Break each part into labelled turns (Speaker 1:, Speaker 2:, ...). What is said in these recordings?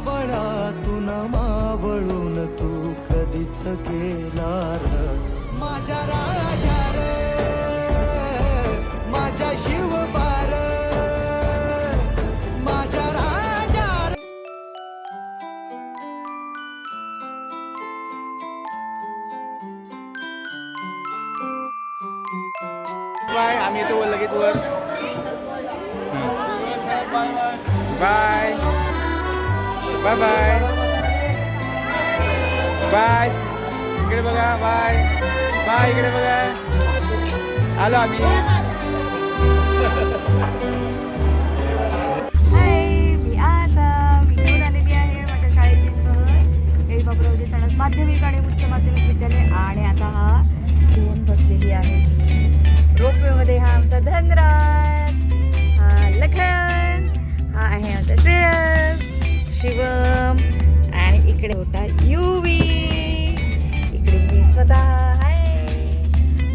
Speaker 1: बळातून मावळून तू कधीच गेला र माझ्या राजा रे माझ्या शिवबार माझ्या राजा रे.
Speaker 2: बाय आम्ही येतो लगेच वर. Bye bye bye bye. इकडे बघा. Bye bye. इकडे बघा. आलो आम्ही.
Speaker 3: हाय, मी आशा. मी घेऊन आलेली आहे माझ्या शाळेची सहल हे बाबुरावजी सणस माध्यमिक आणि उच्च माध्यमिक विद्यालय. आणि आता हा घेऊन बसलेली आहे मी रोपवेमध्ये. हा आमचा धनराज, हा लखन, हा आहे आमचा श्रेयस, शिवम आणि इकडे होता युवी. इकडे मी स्वतः आहे,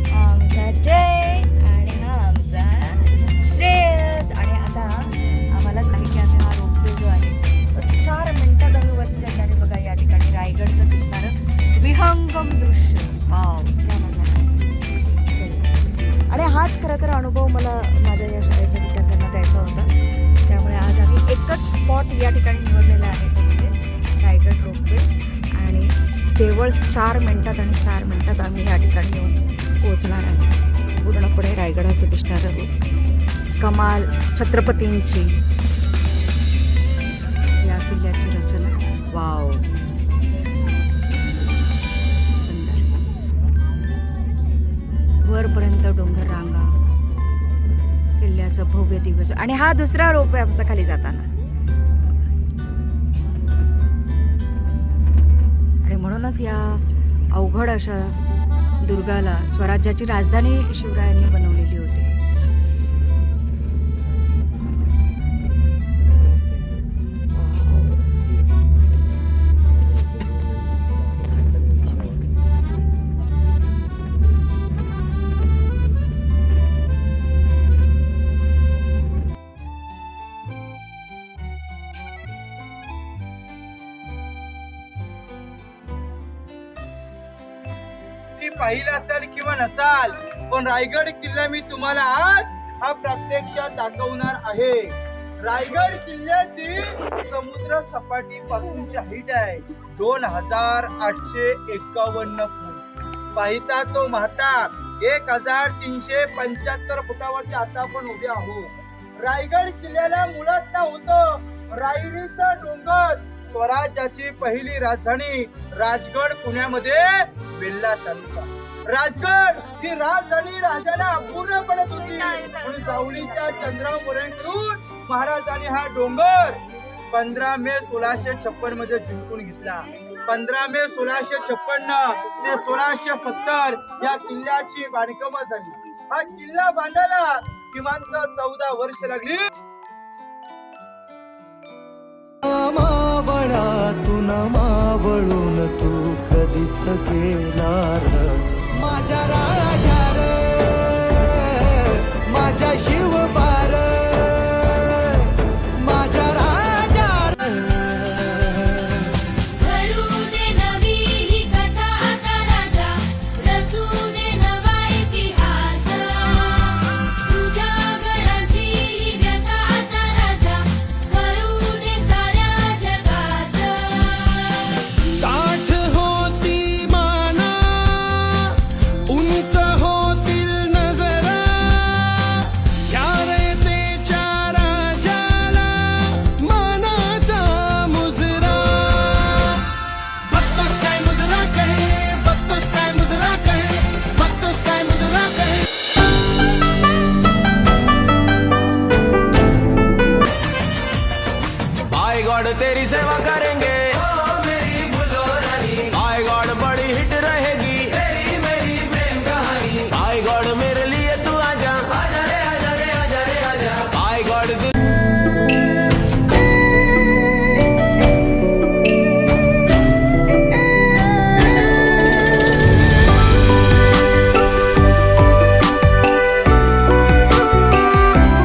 Speaker 3: हा आमचा जय आणि हा आमचा श्रेयस. आणि आता आम्हाला सांगितलं की आम्ही हा रोपवे जो आहे तो 4 मिनिटात आम्ही वरती जाणार आहे. बघा या ठिकाणी रायगडचं दिसणारं विहंगम दृश्य. वाव, क्या मजा आहे. सही. आणि हाच खरं तर अनुभव मला माझ्या या शाळेच्या विद्यार्थ्यांना द्यायचा होता. त्यामुळे आज आम्ही एकच स्पॉट या ठिकाणी निवडलेला आहे, तो म्हणजे रायगड रोपवे. आणि केवळ 4 मिनिटात आणि 4 मिनिटात आम्ही या ठिकाणी येऊन पोहोचणार आहे. पूर्णपणे रायगडाचं दिसणारं रूप, कमाल छत्रपतींची या किल्ल्याची रचना. वाव, सुंदर. वरपर्यंत डोंगर रांगा, किल्ल्याचं भव्य दिवस. आणि हा दुसरा रोप आहे आमचा खाली जाताना. आणि म्हणूनच या अवघड अशा दुर्गाला स्वराज्याची राजधानी शिवरायांनी बनवलेली होती.
Speaker 2: पाहिलं असाल किंवा नसाल, पण रायगड किल्ला मी तुम्हाला आज हा प्रत्यक्षात दाखवणार आहे. रायगड किल्ल्याची समुद्र सपाटी पासूनची हाईट आहे 2851 फूट. पाहिता तो महता 1375 फुटावरती आता आपण उभे आहोत. रायगड किल्ल्याला मुळात ना होतं रायरीचा डोंगर. स्वराज्याची पहिली राजधानी राजगड पुण्यामध्ये बेल्ला तालुका. राजगड ही राजधानी राजाला अपूर्णपणे होती, म्हणून जावळीच्या चंद्रराव मोऱ्यांकडून महाराजांनी हा डोंगर 15 मे 1656 मध्ये जिंकून घेतला. 15 मे 1656 ते 1670 या किल्ल्याची बांधकाम झाली. हा किल्ला बांधायला किमान 14 वर्ष लागली.
Speaker 1: बळातून मावळून तू कधीच गेला र माझ्या